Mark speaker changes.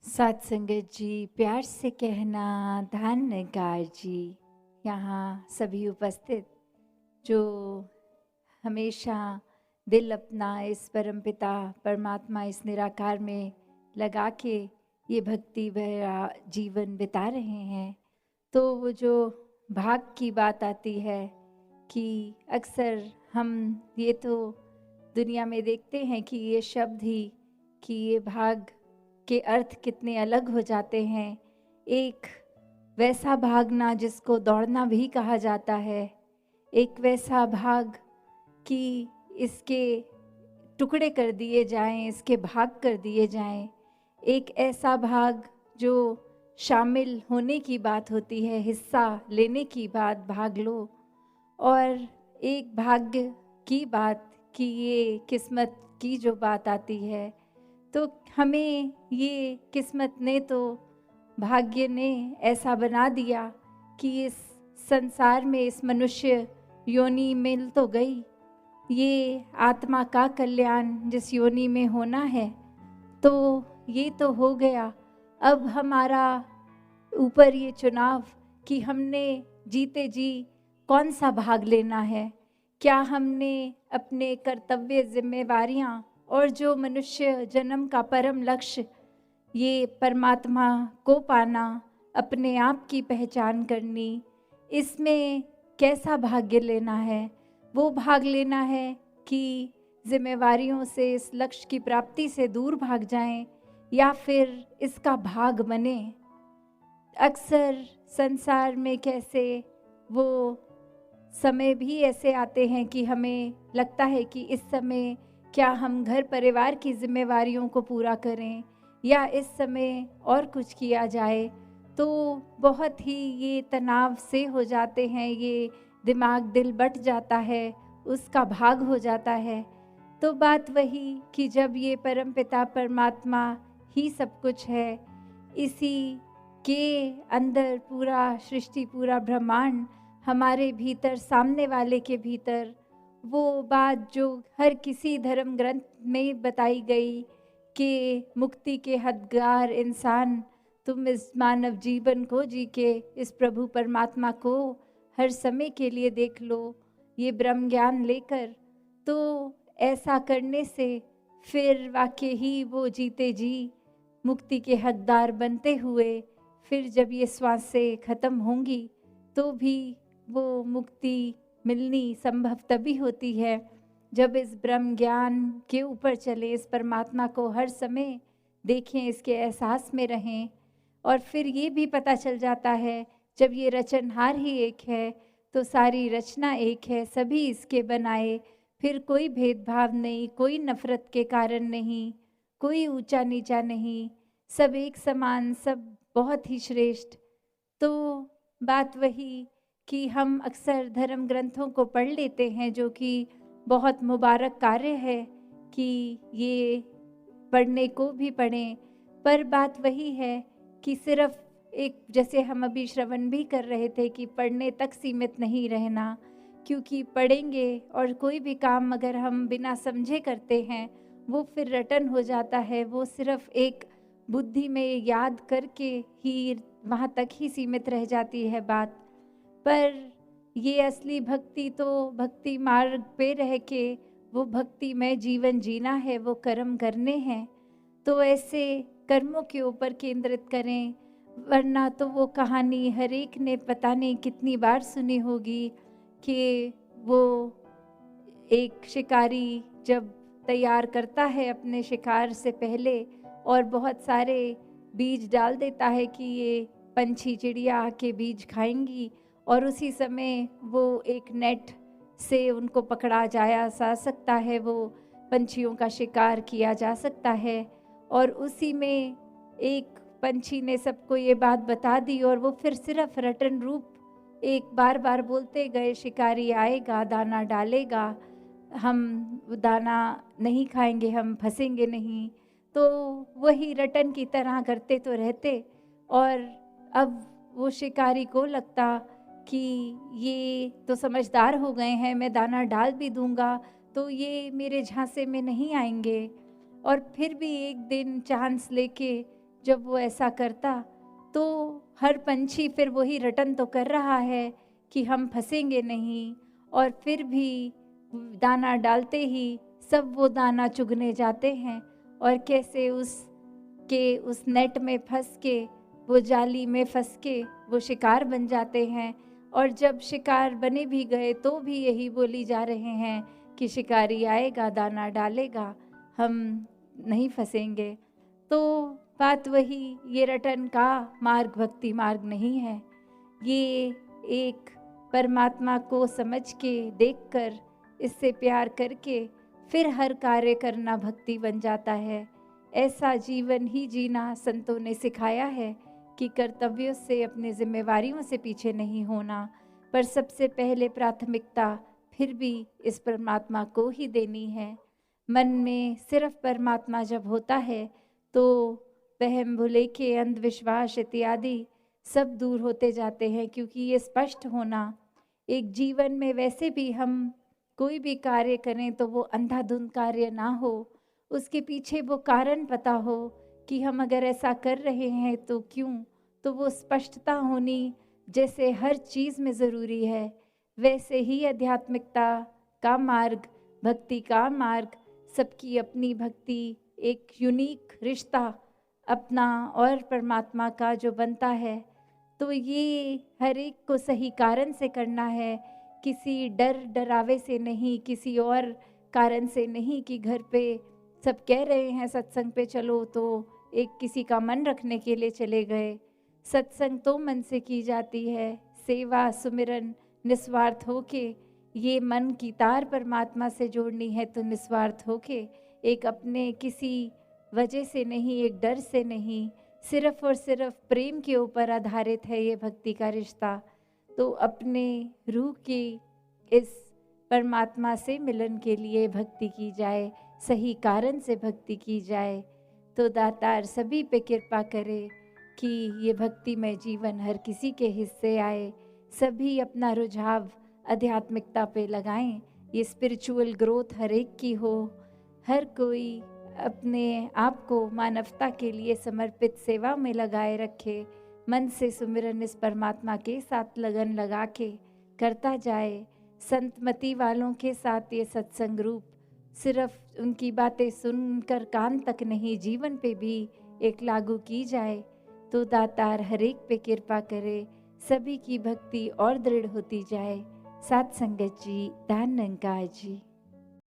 Speaker 1: साथ संगत जी, प्यार से कहना धान्यकार जी। यहाँ सभी उपस्थित जो हमेशा दिल अपना इस परमपिता परमात्मा इस निराकार में लगा के ये भक्ति भरा जीवन बिता रहे हैं, तो वो जो भाग की बात आती है कि अक्सर हम ये तो दुनिया में देखते हैं कि ये शब्द ही कि ये भाग के अर्थ कितने अलग हो जाते हैं। एक वैसा भागना जिसको दौड़ना भी कहा जाता है, एक वैसा भाग कि इसके टुकड़े कर दिए जाएं, इसके भाग कर दिए जाएं। एक ऐसा भाग जो शामिल होने की बात होती है, हिस्सा लेने की बात, भाग लो। और एक भाग्य की बात कि ये किस्मत की जो बात आती है, तो हमें ये किस्मत ने तो भाग्य ने ऐसा बना दिया कि इस संसार में इस मनुष्य योनि मिल तो गई। ये आत्मा का कल्याण जिस योनि में होना है, तो ये तो हो गया। अब हमारा ऊपर ये चुनाव कि हमने जीते जी कौन सा भाग लेना है। क्या हमने अपने कर्तव्य, जिम्मेवारियां और जो मनुष्य जन्म का परम लक्ष्य, ये परमात्मा को पाना, अपने आप की पहचान करनी, इसमें कैसा भाग्य लेना है? वो भाग लेना है कि जिम्मेवारियों से, इस लक्ष्य की प्राप्ति से दूर भाग जाएं, या फिर इसका भाग बने। अक्सर संसार में कैसे वो समय भी ऐसे आते हैं कि हमें लगता है कि इस समय क्या हम घर परिवार की जिम्मेवारियों को पूरा करें या इस समय और कुछ किया जाए, तो बहुत ही ये तनाव से हो जाते हैं, ये दिमाग दिल बट जाता है, उसका भाग हो जाता है। तो बात वही कि जब ये परमपिता परमात्मा ही सब कुछ है, इसी के अंदर पूरा सृष्टि, पूरा ब्रह्मांड हमारे भीतर, सामने वाले के भीतर, वो बात जो हर किसी धर्म ग्रंथ में बताई गई कि मुक्ति के हकदार इंसान तुम इस मानव जीवन को जी के इस प्रभु परमात्मा को हर समय के लिए देख लो, ये ब्रह्म ज्ञान लेकर। तो ऐसा करने से फिर वाकई ही वो जीते जी मुक्ति के हकदार बनते हुए, फिर जब ये श्वासें खत्म होंगी तो भी वो मुक्ति मिलनी संभव तभी होती है जब इस ब्रह्म ज्ञान के ऊपर चले, इस परमात्मा को हर समय देखें, इसके एहसास में रहें। और फिर ये भी पता चल जाता है जब ये रचनहार ही एक है तो सारी रचना एक है, सभी इसके बनाए, फिर कोई भेदभाव नहीं, कोई नफरत के कारण नहीं, कोई ऊंचा नीचा नहीं, सब एक समान, सब बहुत ही श्रेष्ठ। तो बात वही कि हम अक्सर धर्म ग्रंथों को पढ़ लेते हैं, जो कि बहुत मुबारक कार्य है कि ये पढ़ने को भी पढ़ें, पर बात वही है कि सिर्फ एक, जैसे हम अभी श्रवण भी कर रहे थे, कि पढ़ने तक सीमित नहीं रहना, क्योंकि पढ़ेंगे और कोई भी काम अगर हम बिना समझे करते हैं वो फिर रटन हो जाता है, वो सिर्फ एक बुद्धि में याद करके ही वहाँ तक ही सीमित रह जाती है बात। पर ये असली भक्ति तो भक्ति मार्ग पे रह के वो भक्ति में जीवन जीना है, वो कर्म करने हैं, तो ऐसे कर्मों के ऊपर केंद्रित करें। वरना तो वो कहानी हर एक ने पता नहीं कितनी बार सुनी होगी कि वो एक शिकारी जब तैयार करता है अपने शिकार से पहले और बहुत सारे बीज डाल देता है कि ये पंछी चिड़िया आके बीज खाएंगी, और उसी समय वो एक नेट से उनको पकड़ा जाया जा सकता है, वो पंछियों का शिकार किया जा सकता है। और उसी में एक पंछी ने सबको ये बात बता दी और वो फिर सिर्फ रटन रूप एक बार बार बोलते गए, शिकारी आएगा, दाना डालेगा, हम दाना नहीं खाएंगे, हम फंसेंगे नहीं। तो वही रटन की तरह करते तो रहते, और अब वो शिकारी को लगता कि ये तो समझदार हो गए हैं, मैं दाना डाल भी दूंगा तो ये मेरे झांसे में नहीं आएंगे। और फिर भी एक दिन चांस लेके जब वो ऐसा करता तो हर पंछी फिर वही रटन तो कर रहा है कि हम फंसेंगे नहीं, और फिर भी दाना डालते ही सब वो दाना चुगने जाते हैं और कैसे उस नेट में फंस के, वो जाली में फंस के वो शिकार बन जाते हैं। और जब शिकार बने भी गए तो भी यही बोली जा रहे हैं कि शिकारी आएगा, दाना डालेगा, हम नहीं फंसेंगे। तो बात वही, ये रटन का मार्ग भक्ति मार्ग नहीं है। ये एक परमात्मा को समझ के, देखकर, इससे प्यार करके फिर हर कार्य करना भक्ति बन जाता है। ऐसा जीवन ही जीना संतों ने सिखाया है कि कर्तव्यों से, अपने जिम्मेवारियों से पीछे नहीं होना, पर सबसे पहले प्राथमिकता फिर भी इस परमात्मा को ही देनी है। मन में सिर्फ परमात्मा जब होता है तो वहम भुलेखे, अंधविश्वास इत्यादि सब दूर होते जाते हैं, क्योंकि ये स्पष्ट होना, एक जीवन में वैसे भी हम कोई भी कार्य करें तो वो अंधाधुंध कार्य ना हो, उसके पीछे वो कारण पता हो कि हम अगर ऐसा कर रहे हैं तो क्यों, तो वो स्पष्टता होनी जैसे हर चीज़ में ज़रूरी है, वैसे ही आध्यात्मिकता का मार्ग, भक्ति का मार्ग, सबकी अपनी भक्ति, एक यूनिक रिश्ता अपना और परमात्मा का जो बनता है, तो ये हर एक को सही कारण से करना है, किसी डर डरावे से नहीं, किसी और कारण से नहीं कि घर पे सब कह रहे हैं सत्संग पे चलो तो एक किसी का मन रखने के लिए चले गए। सत्संग तो मन से की जाती है, सेवा सुमिरन निस्वार्थ होके, ये मन की तार परमात्मा से जोड़नी है तो निस्वार्थ होके, एक अपने किसी वजह से नहीं, एक डर से नहीं, सिर्फ और सिर्फ प्रेम के ऊपर आधारित है ये भक्ति का रिश्ता। तो अपने रूह की इस परमात्मा से मिलन के लिए भक्ति की जाए, सही कारण से भक्ति की जाए, तो दातार सभी पे कृपा करे कि ये भक्तिमय जीवन हर किसी के हिस्से आए, सभी अपना रुझाव आध्यात्मिकता पे लगाएं, ये स्पिरिचुअल ग्रोथ हर एक की हो, हर कोई अपने आप को मानवता के लिए समर्पित सेवा में लगाए रखे, मन से सुमिरन इस परमात्मा के साथ लगन लगा के करता जाए। संतमति वालों के साथ ये सत्संग रूप सिर्फ उनकी बातें सुनकर कान तक नहीं, जीवन पे भी एक लागू की जाए, तो दातार हर एक पे कृपा करे, सभी की भक्ति और दृढ़ होती जाए। साथ संगत जी, धन निरंकार जी।